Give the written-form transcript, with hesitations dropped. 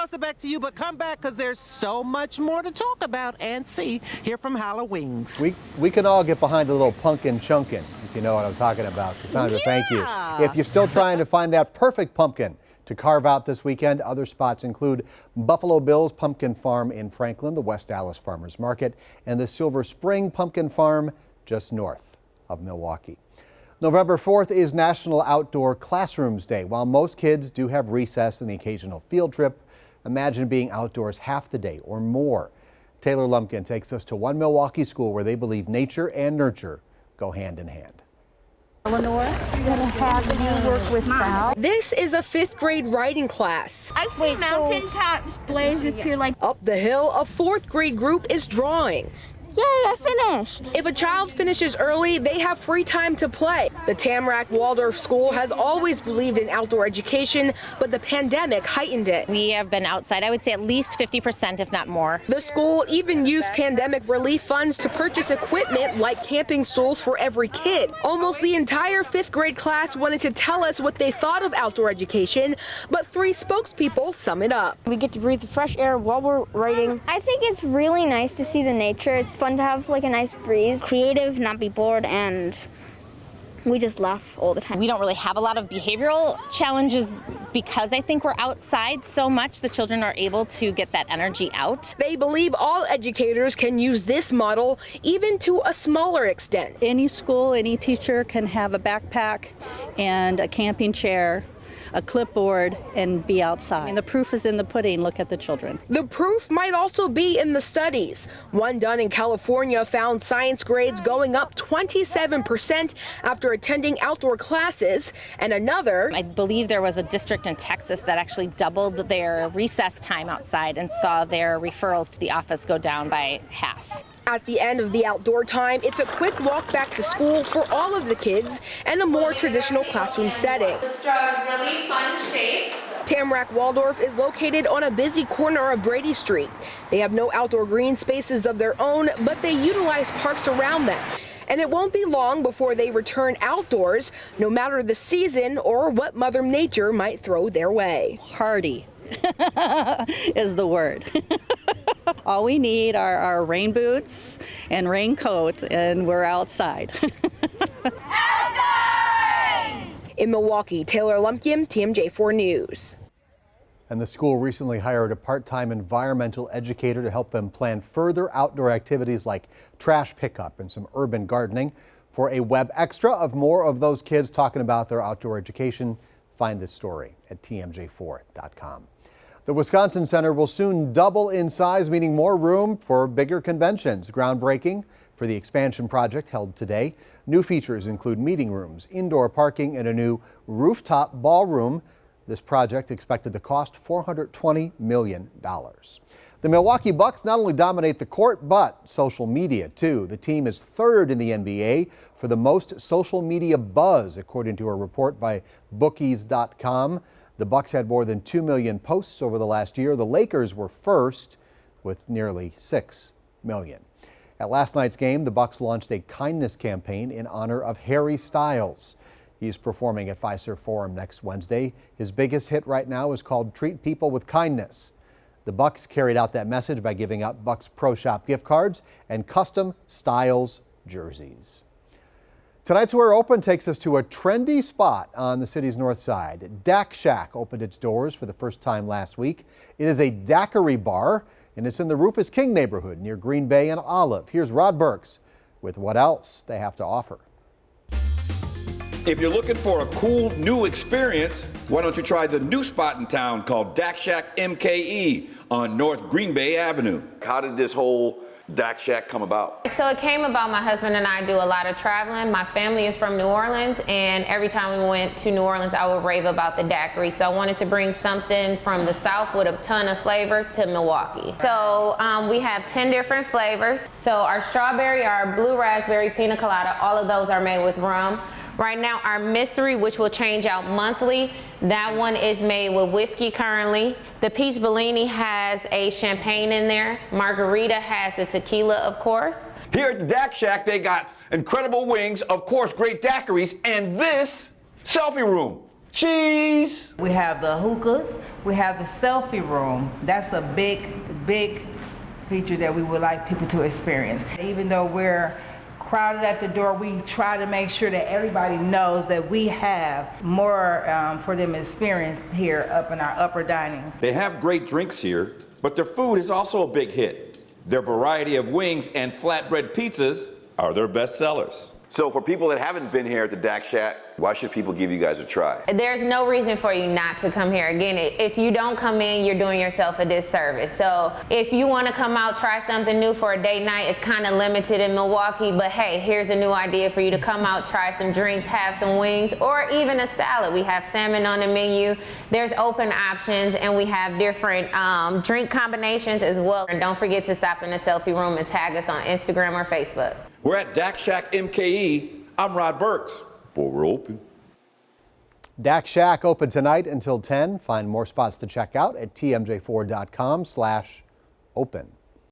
toss it back to you, but come back because there's so much more to talk about and see here from Halloween's. We can all get behind a little pumpkin chunkin', if you know what I'm talking about. Cassandra, thank you. If you're still trying to find that perfect pumpkin to carve out this weekend, other spots include Buffalo Bill's Pumpkin Farm in Franklin, the West Dallas Farmers Market, and the Silver Spring Pumpkin Farm just north of Milwaukee. November 4th is National Outdoor Classrooms Day. While most kids do have recess and the occasional field trip, imagine being outdoors half the day or more. Taylor Lumpkin takes us to one Milwaukee school where they believe nature and nurture go hand in hand. Eleanor, you're going to have you work with Sal. This is a 5th grade writing class. I've seen mountaintops blaze with pure light. Up the hill, a 4th grade group is drawing. Yay, I finished. If a child finishes early, they have free time to play. The Tamarack Waldorf School has always believed in outdoor education, but the pandemic heightened it. We have been outside, I would say at least 50%, if not more. The school even used pandemic relief funds to purchase equipment like camping stools for every kid. Almost the entire 5th grade class wanted to tell us what they thought of outdoor education, but 3 spokespeople sum it up. We get to breathe the fresh air while we're writing. I think it's really nice to see the nature. It's fun to have like a nice breeze. Creative, not be bored, and we just laugh all the time. We don't really have a lot of behavioral challenges because I think we're outside so much. The children are able to get that energy out. They believe all educators can use this model even to a smaller extent. Any school, any teacher can have a backpack and a camping chair, a clipboard, and be outside. And the proof is in the pudding. Look at the children. The proof might also be in the studies. One done in California found science grades going up 27% after attending outdoor classes, and another, I believe there was a district in Texas that actually doubled their recess time outside and saw their referrals to the office go down by half. At the end of the outdoor time, it's a quick walk back to school for all of the kids and a more traditional classroom setting. Let's draw a really fun shape. Tamarack Waldorf is located on a busy corner of Brady Street. They have no outdoor green spaces of their own, but they utilize parks around them. And it won't be long before they return outdoors, no matter the season or what Mother Nature might throw their way. Hardy is the word. All we need are our rain boots and raincoat, and we're outside. Outside! In Milwaukee, Taylor Lumpkin, TMJ4 News. And the school recently hired a part-time environmental educator to help them plan further outdoor activities like trash pickup and some urban gardening. For a web extra of more of those kids talking about their outdoor education, find this story at tmj4.com. The Wisconsin Center will soon double in size, meaning more room for bigger conventions. Groundbreaking for the expansion project held today. New features include meeting rooms, indoor parking, and a new rooftop ballroom. This project expected to cost $420 million. The Milwaukee Bucks not only dominate the court, but social media too. The team is 3rd in the NBA for the most social media buzz, according to a report by bookies.com. The Bucks had more than 2 million posts over the last year. The Lakers were first with nearly 6 million. At last night's game, the Bucks launched a kindness campaign in honor of Harry Styles. He's performing at Fiserv Forum next Wednesday. His biggest hit right now is called Treat People with Kindness. The Bucks carried out that message by giving out Bucks Pro Shop gift cards and custom Styles jerseys. Tonight's Wear Open takes us to a trendy spot on the city's north side. Daq Shack opened its doors for the first time last week. It is a daiquiri bar, and it's in the Rufus King neighborhood near Green Bay and Olive. Here's Rod Burks with what else they have to offer. If you're looking for a cool new experience, why don't you try the new spot in town called Daq Shack MKE on North Green Bay Avenue. How did this whole Daq Shack come about? So it came about, my husband and I do a lot of traveling. My family is from New Orleans, and every time we went to New Orleans, I would rave about the daiquiri. So I wanted to bring something from the South with a ton of flavor to Milwaukee. So we have 10 different flavors. So our strawberry, our blue raspberry, pina colada, all of those are made with rum. Right now, our mystery, which will change out monthly, that one is made with whiskey currently. The peach Bellini has a champagne in there. Margarita has the tequila, of course. Here at the Daq Shack, they got incredible wings, of course, great daiquiris, and this Selfie Room. Cheese! We have the hookahs. We have the selfie room. That's a big feature that we would like people to experience. Even though we're crowded at the door, we try to make sure that everybody knows that we have more for them to experience here up in our upper dining. They have great drinks here, but their food is also a big hit. Their variety of wings and flatbread pizzas are their best sellers. So for people that haven't been here at the Daq Shack, why should people give you guys a try? There's no reason for you not to come here. Again, if you don't come in, you're doing yourself a disservice. So if you want to come out, try something new for a date night, it's kind of limited in Milwaukee, but hey, here's a new idea for you to come out, try some drinks, have some wings, or even a salad. We have salmon on the menu. There's open options, and we have different drink combinations as well. And don't forget to stop in the selfie room and tag us on Instagram or Facebook. We're at Daq Shack MKE. I'm Rod Burks. Boy, we're open. Daq Shack open tonight until 10. Find more spots to check out at tmj4.com/open.